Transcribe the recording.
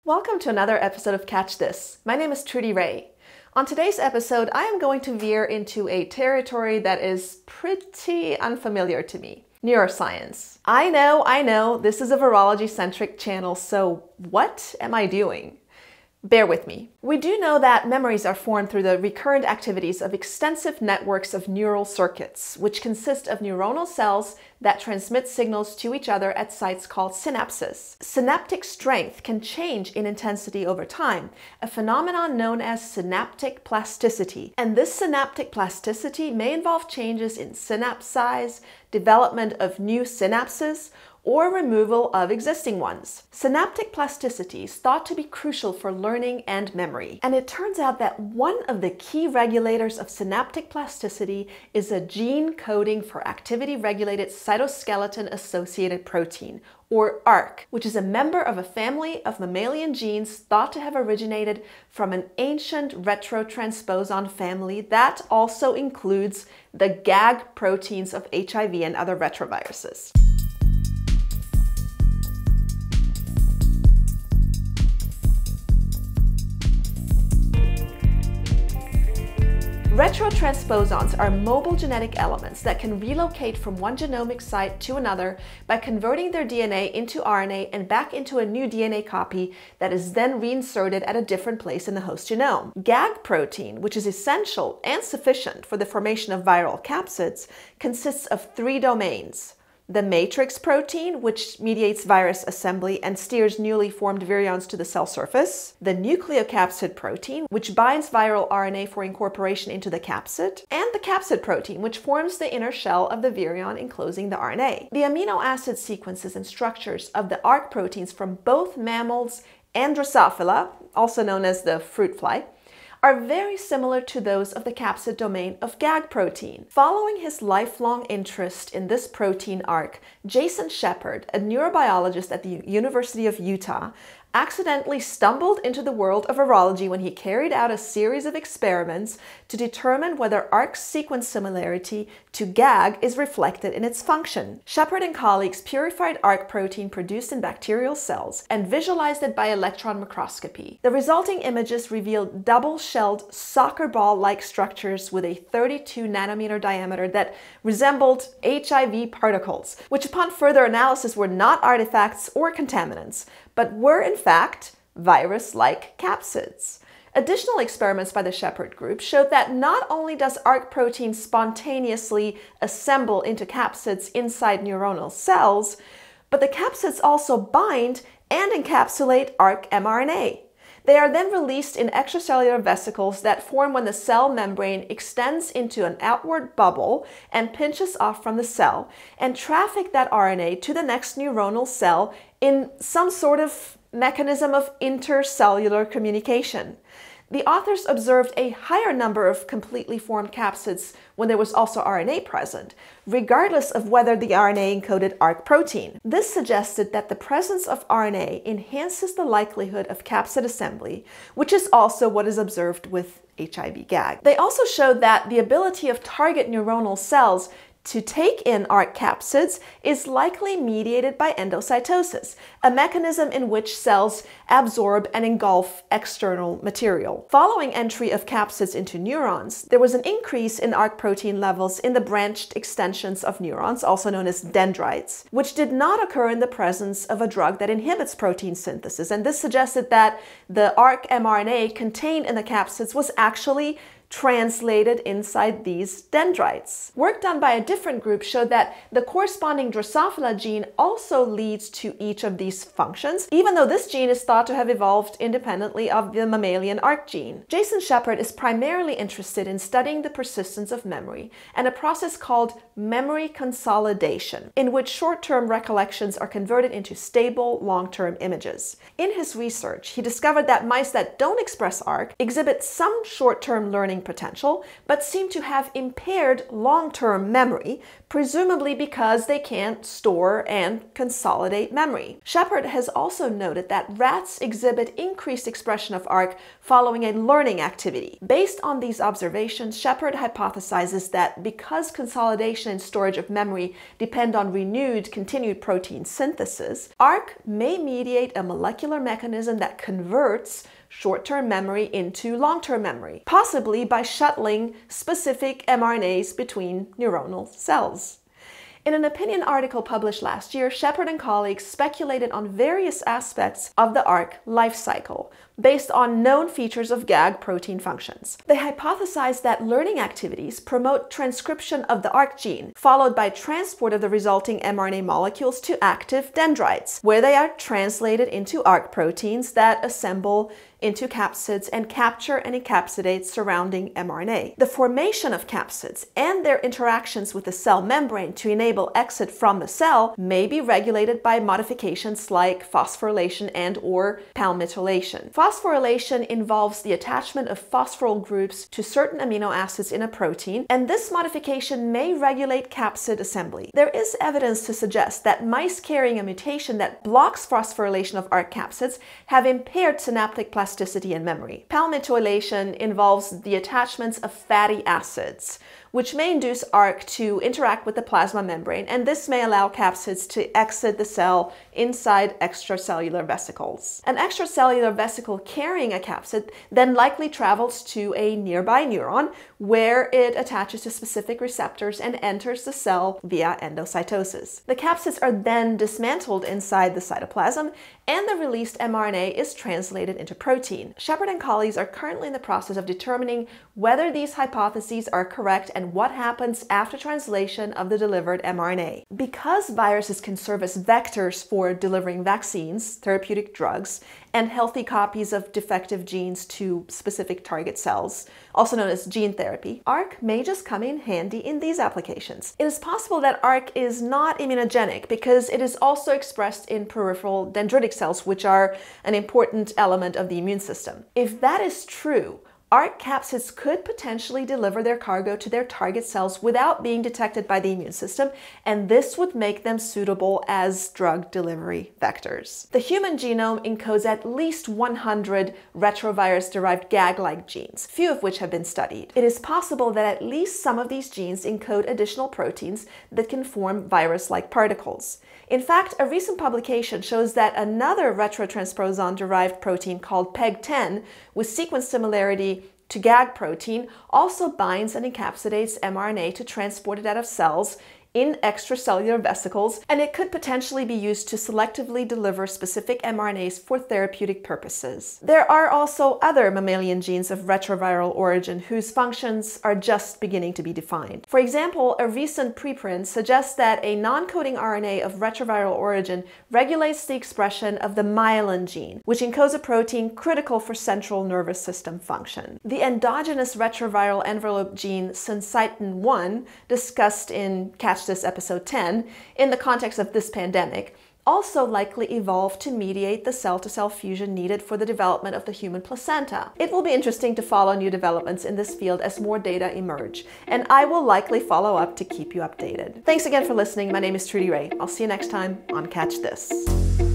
Welcome to another episode of Catch This. My name is Trudy Ray. On today's episode, I am going to veer into a territory that is pretty unfamiliar to me. Neuroscience. I know, this is a virology-centric channel, so what am I doing? Bear with me. We do know that memories are formed through the recurrent activities of extensive networks of neural circuits, which consist of neuronal cells that transmit signals to each other at sites called synapses. Synaptic strength can change in intensity over time, a phenomenon known as synaptic plasticity. And this synaptic plasticity may involve changes in synapse size, development of new synapses, or removal of existing ones. Synaptic plasticity is thought to be crucial for learning and memory. And it turns out that one of the key regulators of synaptic plasticity is a gene coding for activity-regulated cytoskeleton-associated protein, or ARC, which is a member of a family of mammalian genes thought to have originated from an ancient retrotransposon family that also includes the GAG proteins of HIV and other retroviruses. Retrotransposons are mobile genetic elements that can relocate from one genomic site to another by converting their DNA into RNA and back into a new DNA copy that is then reinserted at a different place in the host genome. GAG protein, which is essential and sufficient for the formation of viral capsids, consists of three domains. The matrix protein, which mediates virus assembly and steers newly formed virions to the cell surface. The nucleocapsid protein, which binds viral RNA for incorporation into the capsid. And the capsid protein, which forms the inner shell of the virion enclosing the RNA. The amino acid sequences and structures of the ARC proteins from both mammals and Drosophila, also known as the fruit fly, are very similar to those of the capsid domain of GAG protein. Following his lifelong interest in this protein ARC, Jason Shepard, a neurobiologist at the University of Utah, accidentally stumbled into the world of virology when he carried out a series of experiments to determine whether ARC's sequence similarity to GAG is reflected in its function. Shepard and colleagues purified ARC protein produced in bacterial cells and visualized it by electron microscopy. The resulting images revealed double-shelled soccer ball-like structures with a 32 nanometer diameter that resembled HIV particles, which upon further analysis were not artifacts or contaminants, but were in fact virus-like capsids. Additional experiments by the Shepard group showed that not only does ARC protein spontaneously assemble into capsids inside neuronal cells, but the capsids also bind and encapsulate ARC mRNA. They are then released in extracellular vesicles that form when the cell membrane extends into an outward bubble and pinches off from the cell, and traffic that RNA to the next neuronal cell in some sort of mechanism of intercellular communication. The authors observed a higher number of completely formed capsids when there was also RNA present, regardless of whether the RNA encoded ARC protein. This suggested that the presence of RNA enhances the likelihood of capsid assembly, which is also what is observed with HIV GAG. They also showed that the ability of target neuronal cells to take in ARC capsids is likely mediated by endocytosis, a mechanism in which cells absorb and engulf external material. Following entry of capsids into neurons, there was an increase in ARC protein levels in the branched extensions of neurons, also known as dendrites, which did not occur in the presence of a drug that inhibits protein synthesis. And this suggested that the ARC mRNA contained in the capsids was actually translated inside these dendrites. Work done by a different group showed that the corresponding Drosophila gene also leads to each of these functions, even though this gene is thought to have evolved independently of the mammalian ARC gene. Jason Shepard is primarily interested in studying the persistence of memory and a process called memory consolidation, in which short-term recollections are converted into stable, long-term images. In his research, he discovered that mice that don't express ARC exhibit some short-term learning shuttling potential, but seem to have impaired long-term memory, presumably because they can't store and consolidate memory. Shepard has also noted that rats exhibit increased expression of ARC following a learning activity. Based on these observations, Shepard hypothesizes that because consolidation and storage of memory depend on renewed, continued protein synthesis, ARC may mediate a molecular mechanism that converts short-term memory into long-term memory, possibly by shuttling specific mRNAs between neuronal cells. In an opinion article published last year, Shepard and colleagues speculated on various aspects of the ARC life cycle based on known features of GAG protein functions. They hypothesized that learning activities promote transcription of the ARC gene, followed by transport of the resulting mRNA molecules to active dendrites, where they are translated into ARC proteins that assemble into capsids and capture and encapsulate surrounding mRNA. The formation of capsids and their interactions with the cell membrane to enable exit from the cell may be regulated by modifications like phosphorylation and/or palmitylation. Phosphorylation involves the attachment of phosphoryl groups to certain amino acids in a protein, and this modification may regulate capsid assembly. There is evidence to suggest that mice carrying a mutation that blocks phosphorylation of ARC capsids have impaired synaptic plasticity and memory. Palmitylation involves the attachments of fatty acids, which may induce ARC to interact with the plasma membrane, and this may allow capsids to exit the cell inside extracellular vesicles. An extracellular vesicle carrying a capsid then likely travels to a nearby neuron, where it attaches to specific receptors and enters the cell via endocytosis. The capsids are then dismantled inside the cytoplasm, and the released mRNA is translated into protein. Shepard and colleagues are currently in the process of determining whether these hypotheses are correct and what happens after translation of the delivered mRNA. Because viruses can serve as vectors for delivering vaccines, therapeutic drugs, and healthy copies of defective genes to specific target cells, also known as gene therapy, ARC may just come in handy in these applications. It is possible that ARC is not immunogenic because it is also expressed in peripheral dendritic cells, which are an important element of the immune system. If that is true, ARC capsids could potentially deliver their cargo to their target cells without being detected by the immune system, and this would make them suitable as drug delivery vectors. The human genome encodes at least 100 retrovirus-derived GAG-like genes, few of which have been studied. It is possible that at least some of these genes encode additional proteins that can form virus-like particles. In fact, a recent publication shows that another retrotransposon-derived protein called PEG10 with sequence similarity to GAG protein also binds and encapsulates mRNA to transport it out of cells in extracellular vesicles, and it could potentially be used to selectively deliver specific mRNAs for therapeutic purposes. There are also other mammalian genes of retroviral origin whose functions are just beginning to be defined. For example, a recent preprint suggests that a non-coding RNA of retroviral origin regulates the expression of the myelin gene, which encodes a protein critical for central nervous system function. The endogenous retroviral envelope gene syncytin-1, discussed in Catch This episode 10, in the context of this pandemic, also likely evolved to mediate the cell-to-cell fusion needed for the development of the human placenta. It will be interesting to follow new developments in this field as more data emerge, and I will likely follow up to keep you updated. Thanks again for listening. My name is Trudy Ray. I'll see you next time on Catch This.